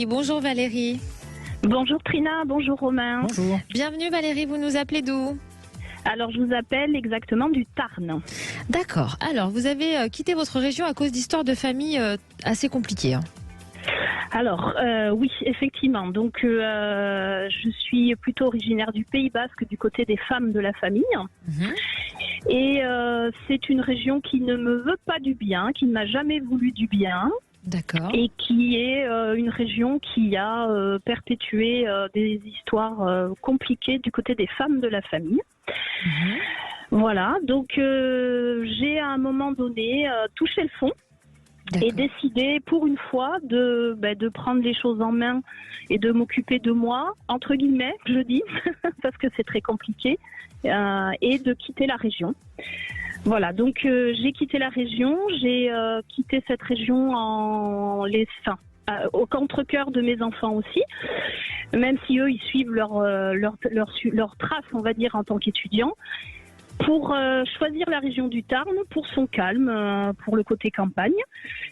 Et bonjour Valérie. Bonjour Trina, bonjour Romain. Bonjour. Bienvenue Valérie, vous nous appelez d'où? Alors je vous appelle exactement du Tarn. D'accord. Alors vous avez quitté votre région à cause d'histoires de famille assez compliquées. Alors oui, effectivement. Donc je suis plutôt originaire du Pays Basque, du côté des femmes de la famille. Et c'est une région qui ne me veut pas du bien, qui ne m'a jamais voulu du bien. D'accord. Et qui est une région qui a perpétué des histoires compliquées du côté des femmes de la famille. Voilà, donc j'ai à un moment donné touché le fond et décidé pour une fois de prendre les choses en main et de m'occuper de moi, entre guillemets, je dis, parce que c'est très compliqué, et de quitter la région. Voilà, donc j'ai quitté la région, j'ai quitté cette région au contre-cœur de mes enfants aussi, même si eux ils suivent leur trace, on va dire, en tant qu'étudiants, pour choisir la région du Tarn pour son calme, pour le côté campagne.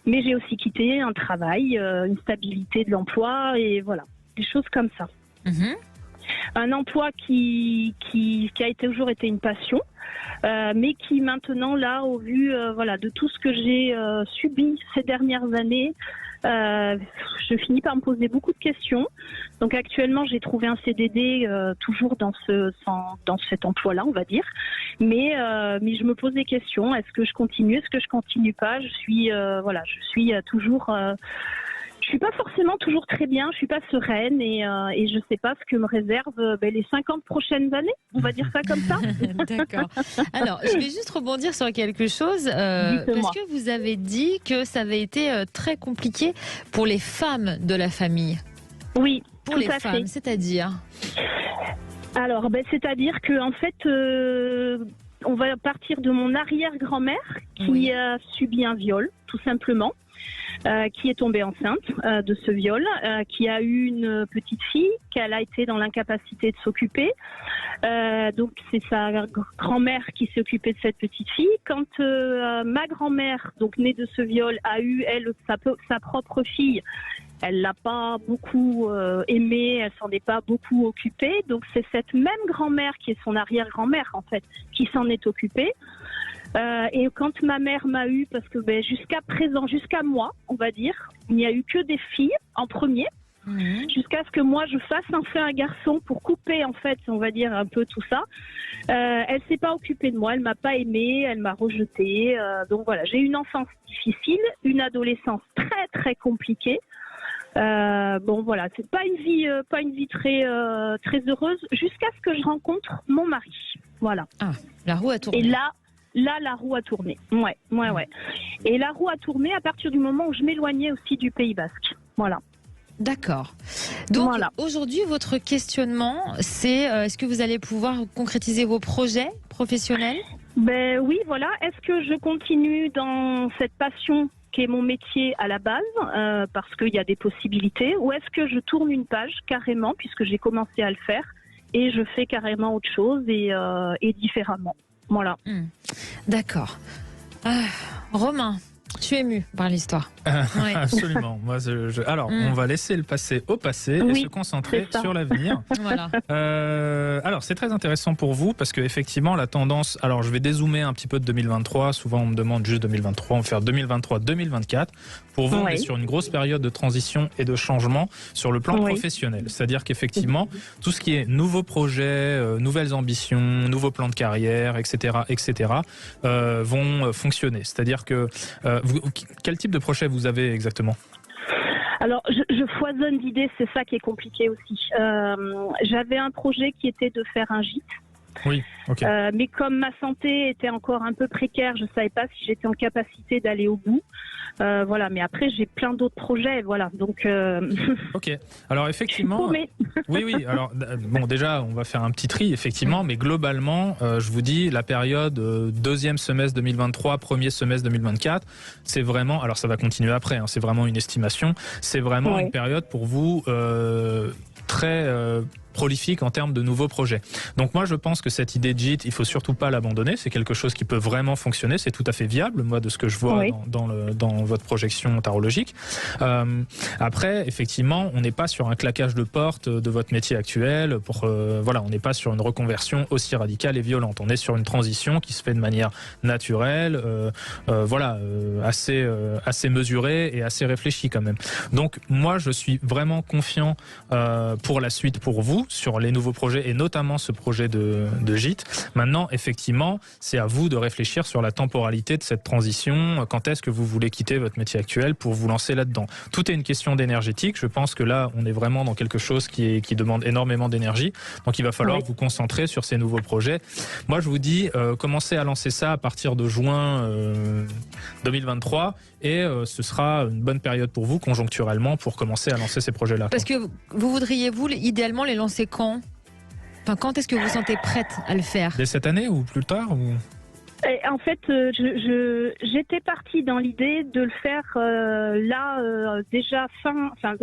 Mais j'ai aussi quitté un travail, une stabilité de l'emploi et voilà, des choses comme ça. Un emploi qui a toujours été une passion, mais qui maintenant, là, au vu de tout ce que j'ai subi ces dernières années, je finis par me poser beaucoup de questions. Donc actuellement, j'ai trouvé un CDD toujours dans cet emploi-là, on va dire. Mais je me pose des questions. Est-ce que je continue? Est-ce que je continue pas? Je suis toujours... je suis pas forcément toujours très bien, je suis pas sereine et je sais pas ce que me réservent les 50 prochaines années, on va dire ça comme ça. D'accord. Alors, je vais juste rebondir sur quelque chose, parce que vous avez dit que ça avait été très compliqué pour les femmes de la famille. Oui, pour tout les à femmes, fait. c'est-à-dire? Alors, c'est-à-dire que en fait, on va partir de mon arrière-grand-mère qui a subi un viol, tout simplement. Qui est tombée enceinte de ce viol, qui a eu une petite fille, qu'elle a été dans l'incapacité de s'occuper. Donc c'est sa grand-mère qui s'est occupée de cette petite fille. Quand ma grand-mère, donc née de ce viol, a eu elle sa propre fille, elle l'a pas beaucoup aimée, elle s'en est pas beaucoup occupée. Donc c'est cette même grand-mère qui est son arrière-grand-mère en fait, qui s'en est occupée. Et quand ma mère m'a eu, parce que jusqu'à présent, jusqu'à moi, on va dire, il n'y a eu que des filles en premier, jusqu'à ce que moi je fasse enfin un garçon pour couper en fait, on va dire un peu tout ça. Elle s'est pas occupée de moi, elle m'a pas aimée, elle m'a rejetée. Donc voilà, j'ai eu une enfance difficile, une adolescence très très compliquée. Bon voilà, c'est pas une vie très très heureuse jusqu'à ce que je rencontre mon mari. Voilà. Ah, la roue a tourné. Et là, la roue a tourné. Ouais. Et la roue a tourné à partir du moment où je m'éloignais aussi du Pays Basque. Voilà. D'accord. Donc voilà. Aujourd'hui, votre questionnement, c'est est-ce que vous allez pouvoir concrétiser vos projets professionnels? Oui, voilà. Est-ce que je continue dans cette passion qui est mon métier à la base, parce qu'il y a des possibilités, ou est-ce que je tourne une page carrément, puisque j'ai commencé à le faire, et je fais carrément autre chose et différemment. Voilà. D'accord. Romain, je suis ému par l'histoire. Oui. Absolument. Moi, Alors, on va laisser le passé au passé et se concentrer sur l'avenir. Voilà. Alors, c'est très intéressant pour vous parce que effectivement, la tendance. Alors, je vais dézoomer un petit peu de 2023. Souvent, on me demande juste 2023. On va faire 2023-2024. Pour vous, on est sur une grosse période de transition et de changement sur le plan professionnel. C'est-à-dire qu'effectivement, tout ce qui est nouveaux projets, nouvelles ambitions, nouveaux plans de carrière, etc., vont fonctionner. C'est-à-dire que quel type de projet vous avez exactement? Alors, je foisonne d'idées, c'est ça qui est compliqué aussi. J'avais un projet qui était de faire un gîte. Oui, ok. Mais comme ma santé était encore un peu précaire, je ne savais pas si j'étais en capacité d'aller au bout. Voilà, mais après j'ai plein d'autres projets, voilà. Donc. Ok. Alors effectivement. Oui. Alors bon, déjà, on va faire un petit tri, effectivement, mais globalement, je vous dis, la période deuxième semestre 2023, premier semestre 2024, c'est vraiment. Alors ça va continuer après. Hein, c'est vraiment une estimation. C'est vraiment une période pour vous très prolifique en termes de nouveaux projets. Donc moi, je pense que cette idée de gîte, il faut surtout pas l'abandonner. C'est quelque chose qui peut vraiment fonctionner. C'est tout à fait viable, moi, de ce que je vois dans votre projection tarologique. Après, effectivement, on n'est pas sur un claquage de porte de votre métier actuel. On n'est pas sur une reconversion aussi radicale et violente. On est sur une transition qui se fait de manière naturelle, assez mesurée et assez réfléchie quand même. Donc moi, je suis vraiment confiant pour la suite pour vous sur les nouveaux projets et notamment ce projet de gîte. Maintenant, effectivement, c'est à vous de réfléchir sur la temporalité de cette transition. Quand est-ce que vous voulez quitter votre métier actuel pour vous lancer là-dedans? Tout est une question d'énergétique. Je pense que là, on est vraiment dans quelque chose qui demande énormément d'énergie. Donc, il va falloir vous concentrer sur ces nouveaux projets. Moi, je vous dis, commencez à lancer ça à partir de juin 2023 et ce sera une bonne période pour vous, conjoncturellement, pour commencer à lancer ces projets-là. Parce que vous voudriez, idéalement, les lancer quand? Enfin, quand est-ce que vous vous sentez prête à le faire? Dès cette année ou plus tard Et en fait, j'étais partie dans l'idée de le faire déjà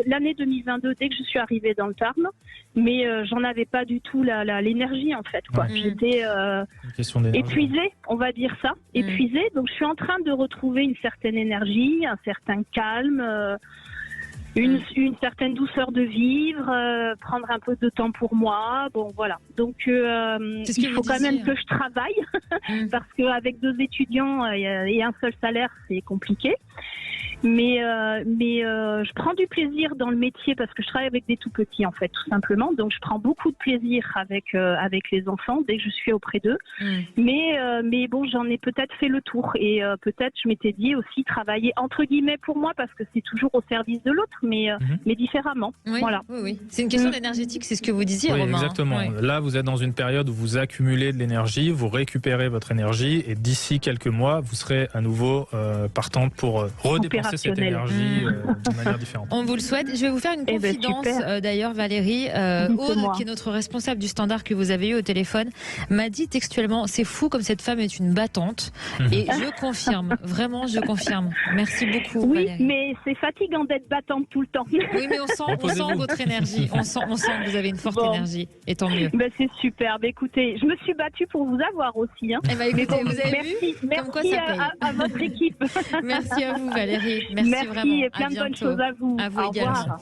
l'année 2022, dès que je suis arrivée dans le Tarn, mais j'en avais pas du tout l'énergie en fait. J'étais épuisée, on va dire ça, épuisée. Donc je suis en train de retrouver une certaine énergie, un certain calme. Une certaine douceur de vivre, prendre un peu de temps pour moi, bon voilà. Donc il faut quand même que je travaille parce qu'avec 2 étudiants et un seul salaire, c'est compliqué. Mais je prends du plaisir dans le métier parce que je travaille avec des tout petits en fait, tout simplement. Donc je prends beaucoup de plaisir avec les enfants dès que je suis auprès d'eux. Mais bon, j'en ai peut-être fait le tour et peut-être je m'étais dit aussi travailler entre guillemets pour moi parce que c'est toujours au service de l'autre, mais différemment. Oui, voilà. Oui. C'est une question d'énergétique, c'est ce que vous disiez, oui, Romain. Exactement. Oui. Là, vous êtes dans une période où vous accumulez de l'énergie, vous récupérez votre énergie et d'ici quelques mois, vous serez à nouveau partante pour redépenser cette énergie de manière différente. On vous le souhaite. Je vais vous faire une confidence d'ailleurs, Valérie. Aude, qui est notre responsable du standard que vous avez eu au téléphone, m'a dit textuellement, c'est fou comme cette femme est une battante. Et je confirme, vraiment je confirme. Merci beaucoup, Valérie. Oui, mais c'est fatigant d'être battante tout le temps. Oui, mais on sent votre énergie. On sent que vous avez une forte énergie. Et tant mieux. Ben, c'est super. Ben, écoutez, je me suis battue pour vous avoir aussi. Hein. Eh ben, écoutez, vous avez vu merci quoi ça paye. à votre équipe. Merci à vous, Valérie. Merci vraiment. Et plein de bonnes choses à vous. À vous Au également. revoir.